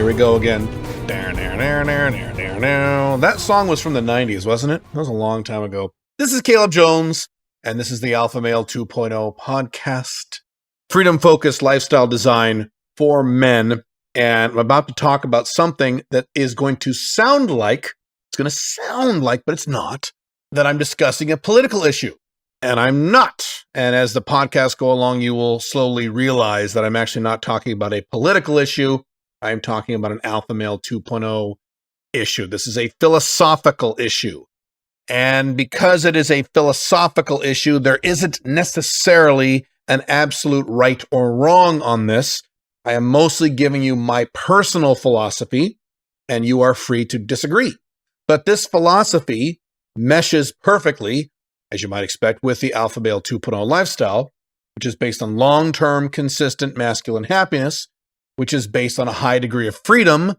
we go again. That song was from the 90s, wasn't it? That was a long time ago. This is Caleb Jones, and this is the Alpha Male 2.0 podcast. Freedom-focused lifestyle design for men. And I'm about to talk about something that is going to sound like, but it's not, that I'm discussing a political issue. And I'm not. And as the podcast go along, you will slowly realize that I'm actually not talking about a political issue. I'm talking about an Alpha Male 2.0 issue. This is a philosophical issue. And because it is a philosophical issue, there isn't necessarily an absolute right or wrong on this. I am mostly giving you my personal philosophy, and you are free to disagree. But this philosophy meshes perfectly, as you might expect, with the Alpha Male 2.0 lifestyle, which is based on long-term, consistent masculine happiness, which is based on a high degree of freedom,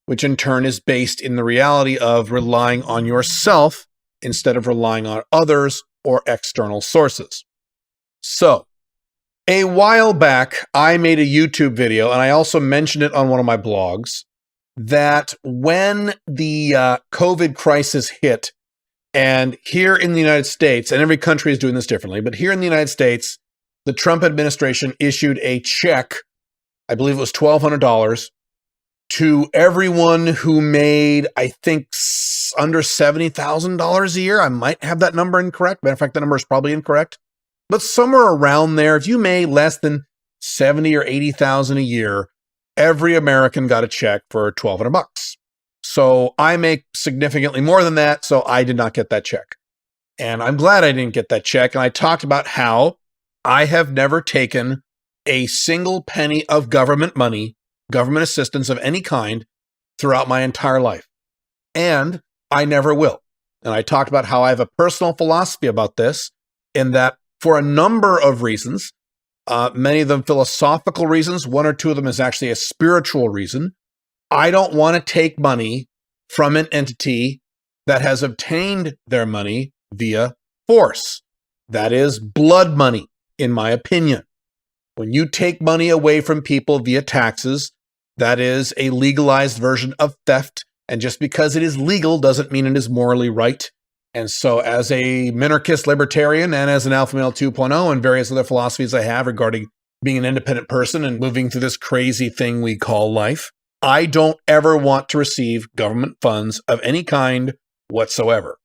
which in turn is based in the reality of relying on yourself instead of relying on others or external sources. So, a while back, I made a YouTube video, and I also mentioned it on one of my blogs, that when the COVID crisis hit, and here in the United States, and every country is doing this differently, but here in the United States, the Trump administration issued a check, I believe it was $1,200, to everyone who made, I think, under $70,000 a year. I might have that number incorrect. Matter of fact, that number is probably incorrect. But somewhere around there, if you made less than $70,000 or $80,000 a year, every American got a check for $1,200. So I make significantly more than that, so I did not get that check. And I'm glad I didn't get that check. And I talked about how I have never taken a single penny of government money, government assistance of any kind, throughout my entire life. And I never will. And I talked about how I have a personal philosophy about this, in that for a number of reasons, many of them philosophical reasons, one or two of them is actually a spiritual reason, I don't want to take money from an entity that has obtained their money via force. That is blood money, in my opinion. When you take money away from people via taxes, that is a legalized version of theft. And just because it is legal doesn't mean it is morally right. And so as a minarchist libertarian and as an Alpha Male 2.0 and various other philosophies I have regarding being an independent person and moving through this crazy thing we call life, I don't ever want to receive government funds of any kind whatsoever.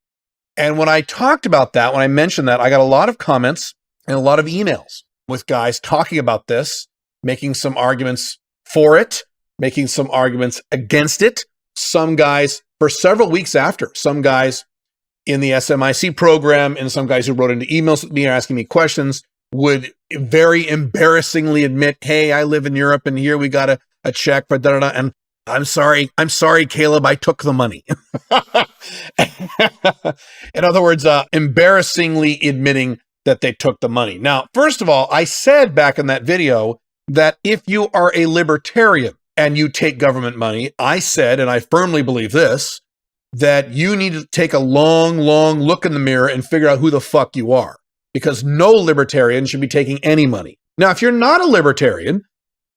And when I talked about that, when I mentioned that, I got a lot of comments and a lot of emails with guys talking about this, making some arguments for it, making some arguments against it. Some guys, for several weeks after, some guys in the SMIC program and some guys who wrote into emails with me asking me questions would very embarrassingly admit, hey, I live in Europe and here we got a check for da-da-da. And I'm sorry, Caleb, I took the money. In other words, embarrassingly admitting that they took the money. Now, first of all, I said back in that video that if you are a libertarian and you take government money, I said, and I firmly believe this, that you need to take a long, long look in the mirror and figure out who the fuck you are. Because no libertarian should be taking any money. Now, if you're not a libertarian,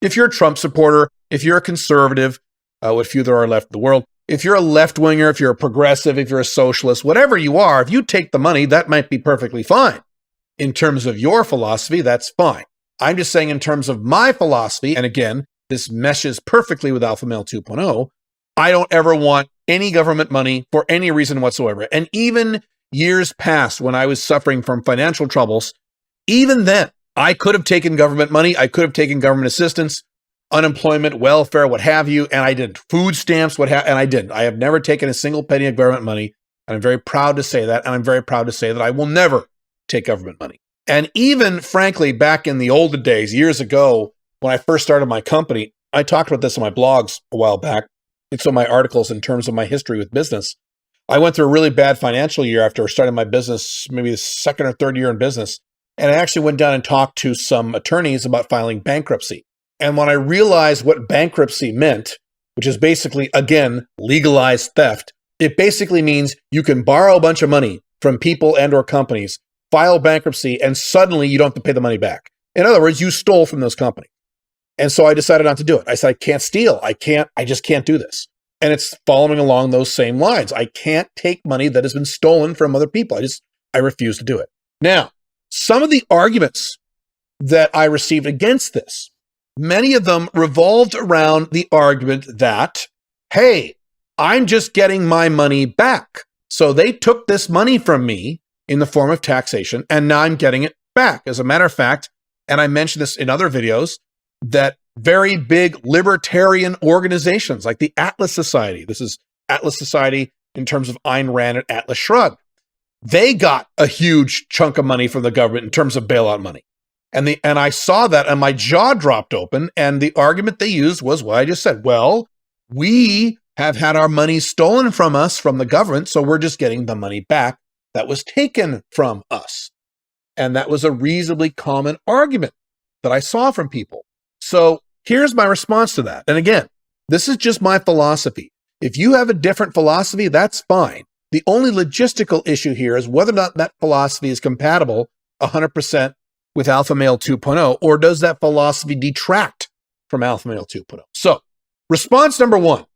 if you're a Trump supporter, if you're a conservative, what few there are left in the world, if you're a left-winger, if you're a progressive, if you're a socialist, whatever you are, if you take the money, that might be perfectly fine. In terms of your philosophy, that's fine. I'm just saying in terms of my philosophy, and again, this meshes perfectly with Alpha Male 2.0, I don't ever want any government money for any reason whatsoever. And even years past when I was suffering from financial troubles, even then, I could have taken government money, I could have taken government assistance, unemployment, welfare, what have you, and I didn't. Food stamps, and I didn't. I have never taken a single penny of government money, and I'm very proud to say that, and I'm very proud to say that I will never take government money. And even, frankly, back in the olden days, years ago, when I first started my company, I talked about this in my blogs a while back, in some of my articles in terms of my history with business. I went through a really bad financial year after starting my business, maybe the second or third year in business. And I actually went down and talked to some attorneys about filing bankruptcy. And when I realized what bankruptcy meant, which is basically, again, legalized theft, it basically means you can borrow a bunch of money from people and or companies, file bankruptcy, and suddenly you don't have to pay the money back. In other words, you stole from those companies. And so I decided not to do it. I said, I can't steal. I just can't do this. And it's following along those same lines. I can't take money that has been stolen from other people. I refuse to do it. Now, some of the arguments that I received against this, many of them revolved around the argument that, hey, I'm just getting my money back. So they took this money from me in the form of taxation, and now I'm getting it back. As a matter of fact, and I mentioned this in other videos, that very big libertarian organizations like the Atlas Society, this is Atlas Society in terms of Ayn Rand and Atlas Shrugged, they got a huge chunk of money from the government in terms of bailout money. And I saw that and my jaw dropped open, and the argument they used was what I just said. Well, we have had our money stolen from us from the government, so we're just getting the money back that was taken from us. And that was a reasonably common argument that I saw from people. So here's my response to that. And again, this is just my philosophy. If you have a different philosophy, that's fine. The only logistical issue here is whether or not that philosophy is compatible 100% with Alpha Male 2.0, or does that philosophy detract from Alpha Male 2.0? So, response number one,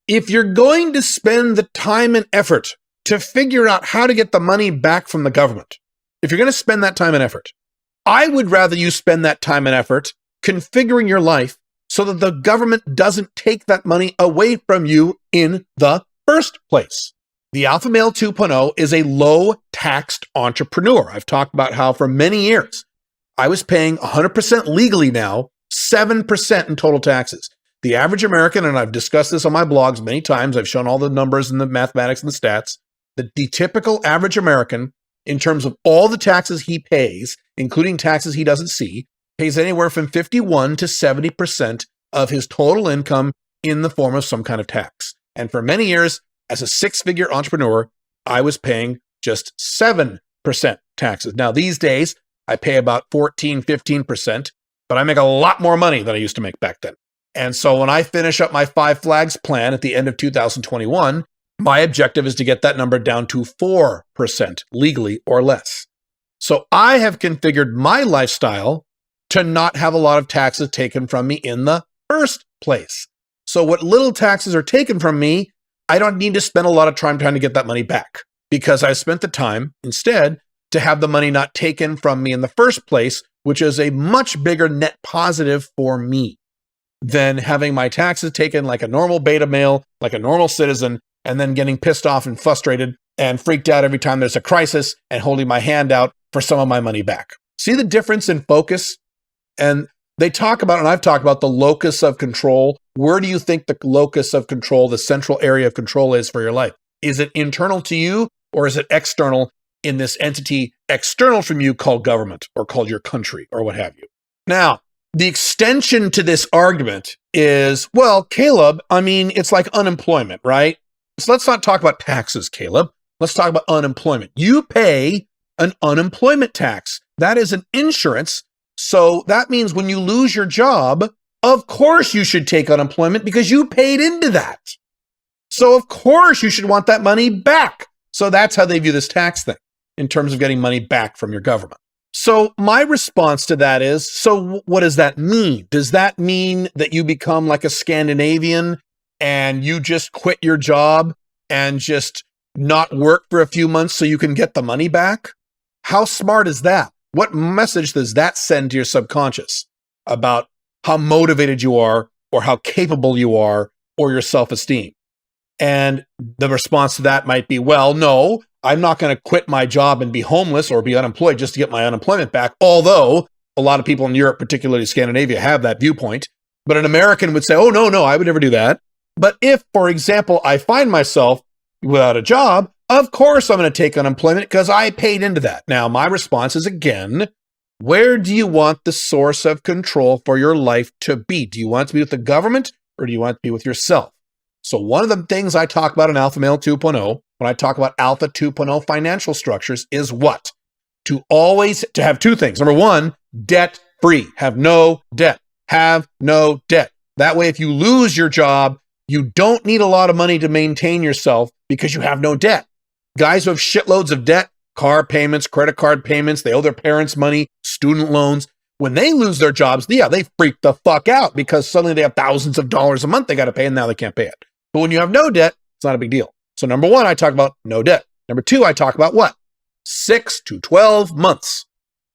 if you're going to spend the time and effort to figure out how to get the money back from the government, if you're going to spend that time and effort, I would rather you spend that time and effort configuring your life so that the government doesn't take that money away from you in the first place. The Alpha Male 2.0 is a low-taxed entrepreneur. I've talked about how for many years, I was paying 100% legally now, 7% in total taxes. The average American, and I've discussed this on my blogs many times, I've shown all the numbers and the mathematics and the stats, that the typical average American, in terms of all the taxes he pays, including taxes he doesn't see, pays anywhere from 51 to 70% of his total income in the form of some kind of tax. And for many years, as a six-figure entrepreneur, I was paying just 7% taxes. Now, these days, I pay about 14, 15%, but I make a lot more money than I used to make back then. And so when I finish up my 5 Flags plan at the end of 2021, my objective is to get that number down to 4% legally or less. So I have configured my lifestyle to not have a lot of taxes taken from me in the first place. So what little taxes are taken from me, I don't need to spend a lot of time trying to get that money back, because I spent the time instead to have the money not taken from me in the first place, which is a much bigger net positive for me than having my taxes taken like a normal beta male, like a normal citizen, and then getting pissed off and frustrated and freaked out every time there's a crisis and holding my hand out for some of my money back. See the difference in focus? And they talk about, and I've talked about, the locus of control. Where do you think the locus of control, the central area of control is for your life? Is it internal to you, or is it external in this entity external from you called government or called your country or what have you? Now, the extension to this argument is, well, Caleb, I mean, it's like unemployment, right? So let's not talk about taxes, Caleb. Let's talk about unemployment. You pay an unemployment tax. That is an insurance. So that means when you lose your job, of course you should take unemployment because you paid into that. So of course you should want that money back. So that's how they view this tax thing in terms of getting money back from your government. So my response to that is, so what does that mean? Does that mean that you become like a Scandinavian and you just quit your job and just not work for a few months so you can get the money back? How smart is that? What message does that send to your subconscious about how motivated you are or how capable you are or your self-esteem? And the response to that might be, well, no, I'm not going to quit my job and be homeless or be unemployed just to get my unemployment back. Although a lot of people in Europe, particularly Scandinavia, have that viewpoint. But an American would say, oh, no, I would never do that. But if, for example, I find myself without a job, of course I'm going to take unemployment because I paid into that. Now, my response is, again, where do you want the source of control for your life to be? Do you want it to be with the government or do you want it to be with yourself? So one of the things I talk about in Alpha Male 2.0, when I talk about Alpha 2.0 financial structures, is what? To have two things. Number one, debt free. Have no debt. Have no debt. That way, if you lose your job, you don't need a lot of money to maintain yourself because you have no debt. Guys who have shitloads of debt, car payments, credit card payments, they owe their parents money, student loans, When they lose their jobs, yeah, they freak the fuck out because suddenly they have thousands of dollars a month they got to pay and now they can't pay it. But when you have no debt, it's not a big deal. So number one, I talk about no debt. Number two, I talk about what? 6 to 12 months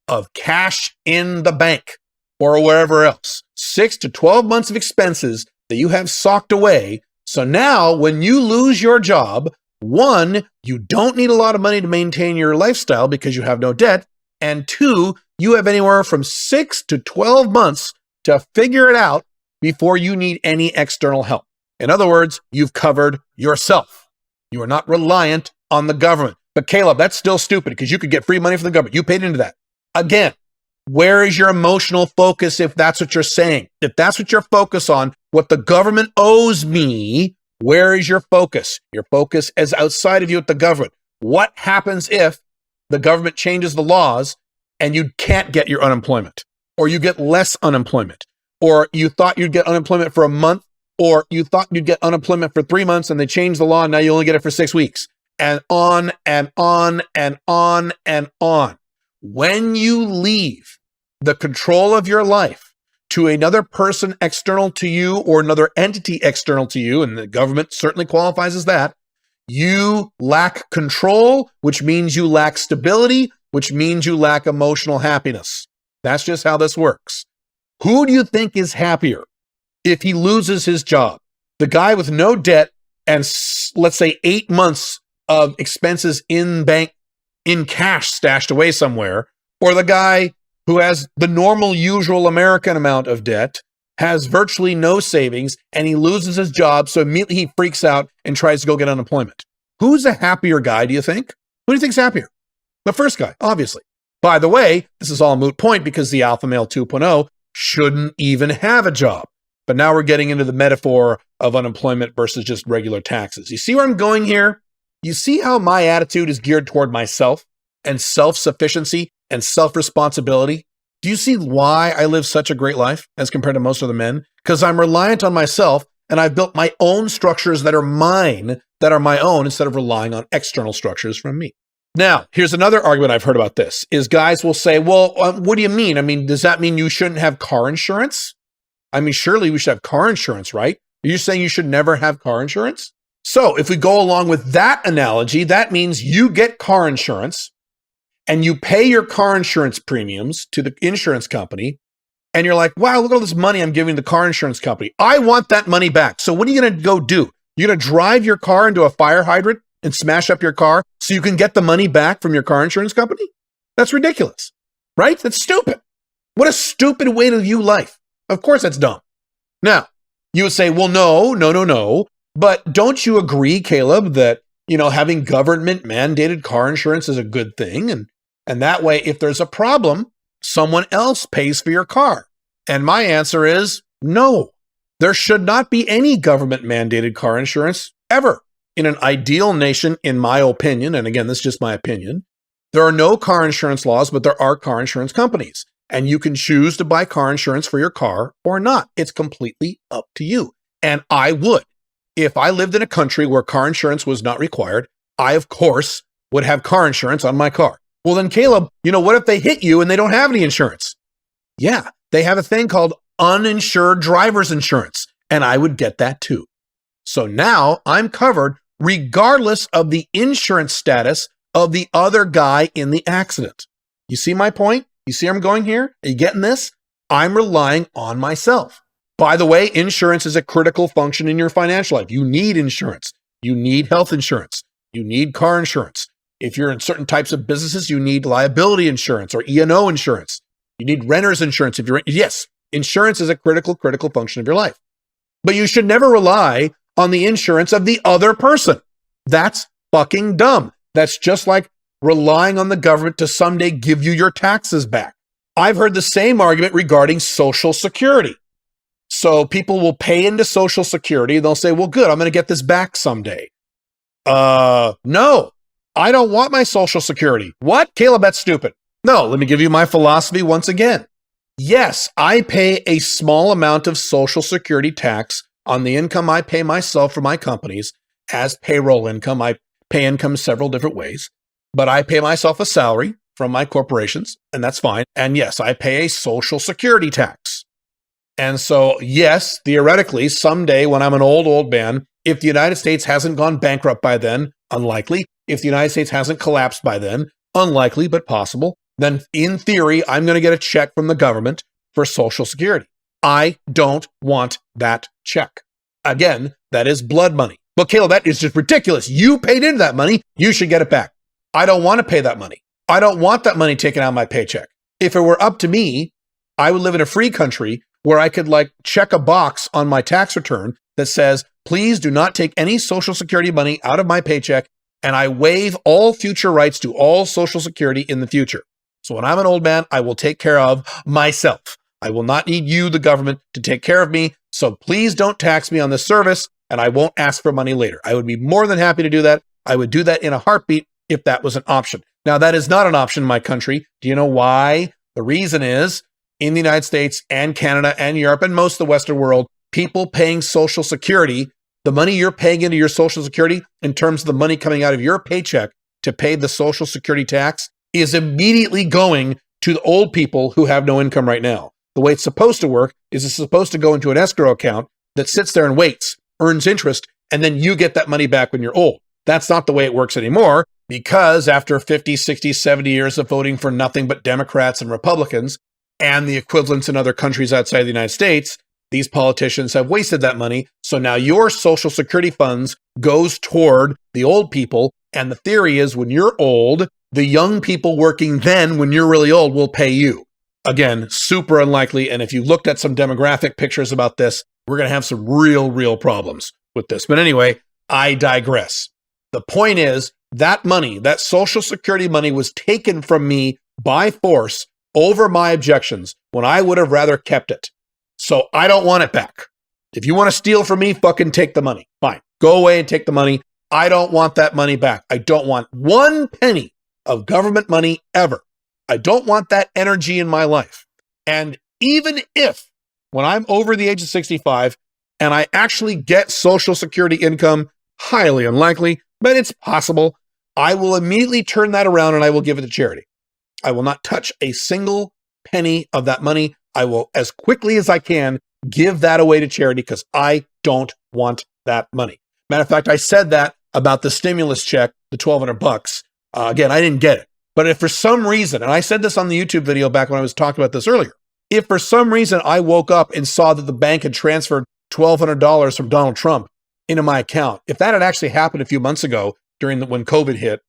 of cash in the bank or wherever else. 6 to 12 months of expenses that you have socked away. So now when you lose your job, one, you don't need a lot of money to maintain your lifestyle because you have no debt. And two, you have anywhere from 6 to 12 months to figure it out before you need any external help. In other words, you've covered yourself. You are not reliant on the government. But Caleb, that's still stupid because you could get free money from the government. You paid into that. Again, where is your emotional focus if that's what you're saying? If that's what you're focused on, what the government owes me, where is your focus? Your focus is outside of you at the government. What happens if the government changes the laws and you can't get your unemployment, or you get less unemployment, or you thought you'd get unemployment for a month, or you thought you'd get unemployment for 3 months and they changed the law and now you only get it for 6 weeks, and on and on and on and on. When you leave the control of your life to another person external to you or another entity external to you, and the government certainly qualifies as that, you lack control, which means you lack stability, which means you lack emotional happiness. That's just how this works. Who do you think is happier if he loses his job? The guy with no debt and let's say 8 months of expenses in bank, in cash stashed away somewhere, or the guy who has the normal, usual American amount of debt, has virtually no savings, and he loses his job, so immediately he freaks out and tries to go get unemployment. Who's a happier guy, do you think? Who do you think's happier? The first guy, obviously. By the way, this is all a moot point because the Alpha Male 2.0 shouldn't even have a job. But now we're getting into the metaphor of unemployment versus just regular taxes. You see where I'm going here? You see how my attitude is geared toward myself and self-sufficiency and self-responsibility? Do you see why I live such a great life as compared to most other men? Because I'm reliant on myself and I've built my own structures that are mine, that are my own, instead of relying on external structures from me. Now, here's another argument I've heard about this, is guys will say, well, what do you mean? I mean, does that mean you shouldn't have car insurance? I mean, surely we should have car insurance, right? Are you saying you should never have car insurance? So if we go along with that analogy, that means you get car insurance and you pay your car insurance premiums to the insurance company. And you're like, wow, look at all this money I'm giving the car insurance company. I want that money back. So what are you going to go do? You're going to drive your car into a fire hydrant and smash up your car so you can get the money back from your car insurance company? That's ridiculous, right? That's stupid. What a stupid way to view life. Of course that's dumb. Now, you would say, well, no. But don't you agree, Caleb, that, having government mandated car insurance is a good thing? And that way, if there's a problem, someone else pays for your car. And my answer is no. There should not be any government mandated car insurance ever. In an ideal nation, in my opinion, and again, this is just my opinion, there are no car insurance laws, but there are car insurance companies. And you can choose to buy car insurance for your car or not. It's completely up to you. And I would. If I lived in a country where car insurance was not required, I, of course, would have car insurance on my car. Well, then, Caleb, what if they hit you and they don't have any insurance? Yeah, they have a thing called uninsured driver's insurance, and I would get that too. So now I'm covered regardless of the insurance status of the other guy in the accident. You see my point? You see where I'm going here? Are you getting this? I'm relying on myself. By the way, insurance is a critical function in your financial life. You need insurance. You need health insurance. You need car insurance. If you're in certain types of businesses, you need liability insurance or E&O insurance. You need renter's insurance. Yes, insurance is a critical function of your life. But you should never rely on the insurance of the other person. That's fucking dumb. That's just like relying on the government to someday give you your taxes back. I've heard the same argument regarding Social Security. So people will pay into Social Security and they'll say, well, good, I'm going to get this back someday. No, I don't want my Social Security. What? Caleb, that's stupid. No, let me give you my philosophy once again. Yes, I pay a small amount of Social Security tax on the income I pay myself for my companies as payroll income. I pay income several different ways, but I pay myself a salary from my corporations, and that's fine. And yes, I pay a social security tax. And so, yes, theoretically, someday when I'm an old man, if the United States hasn't gone bankrupt by then, unlikely. If the United States hasn't collapsed by then, unlikely, but possible, then in theory, I'm going to get a check from the government for Social Security. I don't want that check. Again, that is blood money. But Caleb, that is just ridiculous. You paid into that money. You should get it back. I don't want to pay that money. I don't want that money taken out of my paycheck. If it were up to me, I would live in a free country where I could check a box on my tax return that says, please do not take any Social Security money out of my paycheck, and I waive all future rights to all Social Security in the future. So when I'm an old man, I will take care of myself. I will not need you, the government, to take care of me. So please don't tax me on this service, and I won't ask for money later. I would be more than happy to do that. I would do that in a heartbeat if that was an option. Now, that is not an option in my country. Do you know why? The reason is, in the United States and Canada and Europe and most of the Western world, people paying Social Security, the money you're paying into your Social Security in terms of the money coming out of your paycheck to pay the Social Security tax is immediately going to the old people who have no income right now. The way it's supposed to work is it's supposed to go into an escrow account that sits there and waits, earns interest, and then you get that money back when you're old. That's not the way it works anymore, because after 50, 60, 70 years of voting for nothing but Democrats and Republicans and the equivalents in other countries outside the United States, these politicians have wasted that money. So now your Social Security funds goes toward the old people. And the theory is when you're old, the young people working then when you're really old will pay you. Again, super unlikely. And if you looked at some demographic pictures about this, we're going to have some real problems with this. But anyway, I digress. The point is that money, that Social Security money, was taken from me by force over my objections when I would have rather kept it. So I don't want it back. If you want to steal from me, fucking take the money. Fine. Go away and take the money. I don't want that money back. I don't want 1 penny of government money ever. I don't want that energy in my life. And even if, when I'm over the age of 65 and I actually get Social Security income, highly unlikely, but it's possible, I will immediately turn that around and I will give it to charity. I will not touch a single penny of that money. I will, as quickly as I can, give that away to charity because I don't want that money. Matter of fact, I said that about the stimulus check, the $1,200. Again, I didn't get it. But if for some reason, and I said this on the YouTube video back when I was talking about this earlier, if for some reason I woke up and saw that the bank had transferred $1,200 from Donald Trump into my account, if that had actually happened a few months ago when COVID hit,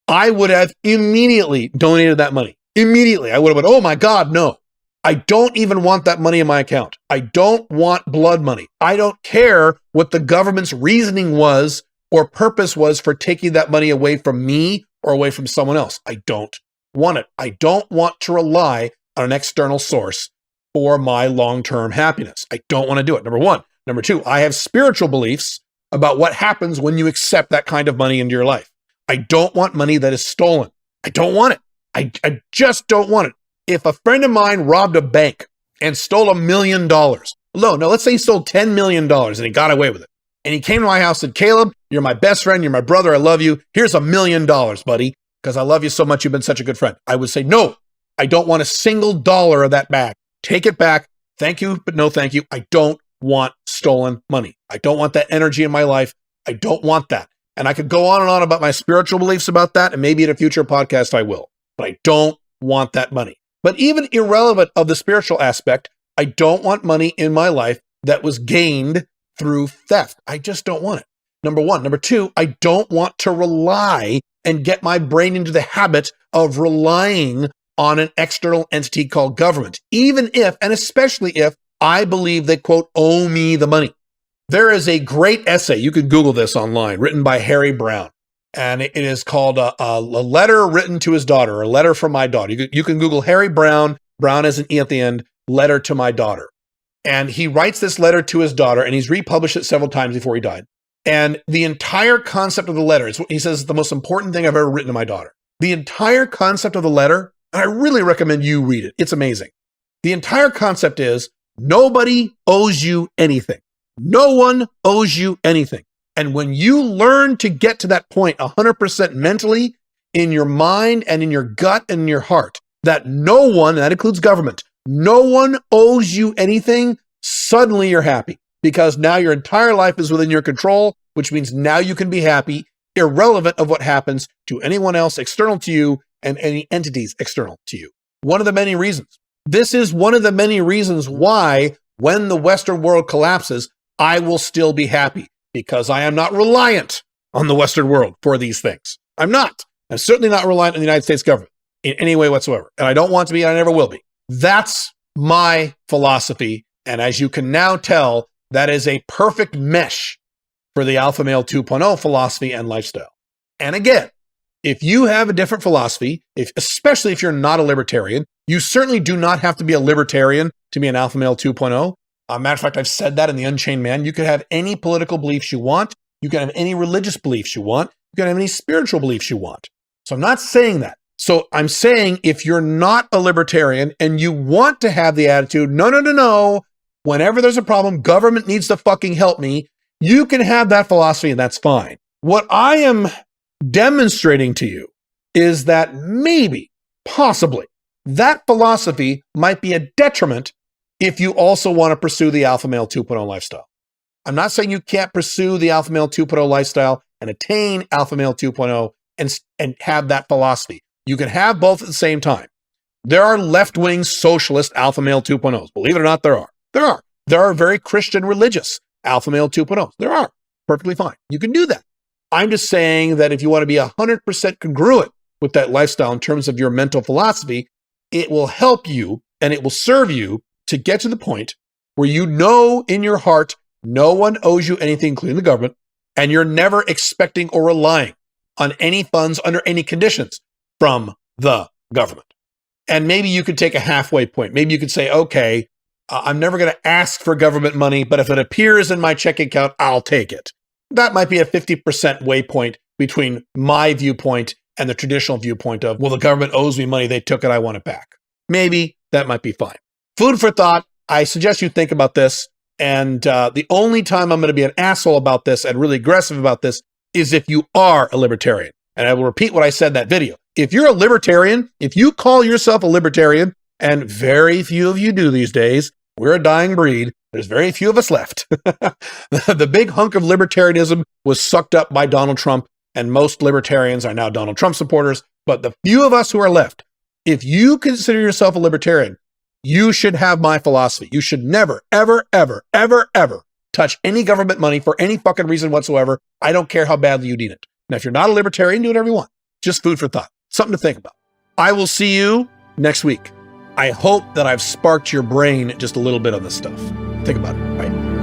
I would have immediately donated that money. Immediately. I would have went, oh my God, no. I don't even want that money in my account. I don't want blood money. I don't care what the government's reasoning was or purpose was for taking that money away from me or away from someone else. I don't want it. I don't want to rely on an external source for my long-term happiness. I don't want to do it. Number one. Number two, I have spiritual beliefs about what happens when you accept that kind of money into your life. I don't want money that is stolen. I don't want it. I just don't want it. If a friend of mine robbed a bank and stole $1 million, no, let's say he stole $10 million and he got away with it. And he came to my house and said, Caleb, you're my best friend. You're my brother. I love you. Here's $1 million, buddy, because I love you so much. You've been such a good friend. I would say, no, I don't want a single dollar of that back. Take it back. Thank you, but no thank you. I don't want stolen money. I don't want that energy in my life. I don't want that. And I could go on and on about my spiritual beliefs about that, and maybe in a future podcast I will. But I don't want that money. But even irrelevant of the spiritual aspect, I don't want money in my life that was gained through theft. I just don't want it. Number one. Number two, I don't want to rely and get my brain into the habit of relying on an external entity called government, even if, and especially if, I believe they, quote, owe me the money. There is a great essay, you can Google this online, written by Harry Brown. And it is called a letter written to his daughter, a letter from my daughter. You can Google Harry Brown, Brown as an E at the end, letter to my daughter. And he writes this letter to his daughter, and he's republished it several times before he died. And the entire concept of the letter, he says, is the most important thing I've ever written to my daughter. The entire concept of the letter, and I really recommend you read it. It's amazing. The entire concept is nobody owes you anything. No one owes you anything. And when you learn to get to that point 100% mentally, in your mind and in your gut and in your heart that no one, and that includes government, no one owes you anything, suddenly you're happy because now your entire life is within your control, which means now you can be happy, irrelevant of what happens to anyone else external to you and any entities external to you. One of the many reasons. This is one of the many reasons why when the Western world collapses, I will still be happy because I am not reliant on the Western world for these things. I'm not. I'm certainly not reliant on the United States government in any way whatsoever. And I don't want to be, and I never will be. That's my philosophy. And as you can now tell, that is a perfect mesh for the Alpha Male 2.0 philosophy and lifestyle. And again, if you have a different philosophy, especially if you're not a libertarian, you certainly do not have to be a libertarian to be an Alpha Male 2.0. Matter of fact, I've said that in The Unchained Man. You can have any political beliefs you want. You can have any religious beliefs you want. You can have any spiritual beliefs you want. So I'm not saying that. So I'm saying if you're not a libertarian and you want to have the attitude, no, whenever there's a problem, government needs to fucking help me, you can have that philosophy and that's fine. What I am demonstrating to you is that maybe, possibly, that philosophy might be a detriment if you also want to pursue the Alpha Male 2.0 lifestyle. I'm not saying you can't pursue the Alpha Male 2.0 lifestyle and attain Alpha Male 2.0 and have that philosophy. You can have both at the same time. There are left-wing socialist Alpha Male 2.0s. Believe it or not, there are. There are very Christian religious Alpha Male 2.0s. There are. Perfectly fine. You can do that. I'm just saying that if you want to be 100% congruent with that lifestyle in terms of your mental philosophy, it will help you and it will serve you to get to the point where you know in your heart no one owes you anything, including the government, and you're never expecting or relying on any funds under any conditions from the government. And maybe you could take a halfway point. Maybe you could say, okay, I'm never going to ask for government money, but if it appears in my checking account, I'll take it. That might be a 50% waypoint between my viewpoint and the traditional viewpoint of, well, the government owes me money, they took it, I want it back. Maybe that might be fine. Food for thought. I suggest you think about this. And the only time I'm going to be an asshole about this and really aggressive about this is if you are a libertarian. And I will repeat what I said in that video. If you're a libertarian, if you call yourself a libertarian, and very few of you do these days, we're a dying breed. There's very few of us left. The big hunk of libertarianism was sucked up by Donald Trump, and most libertarians are now Donald Trump supporters. But the few of us who are left, if you consider yourself a libertarian, you should have my philosophy. You should never, ever, ever, ever, ever touch any government money for any fucking reason whatsoever. I don't care how badly you need it. Now, if you're not a libertarian, do whatever you want. Just food for thought. Something to think about. I will see you next week. I hope that I've sparked your brain just a little bit on this stuff. Think about it. Bye.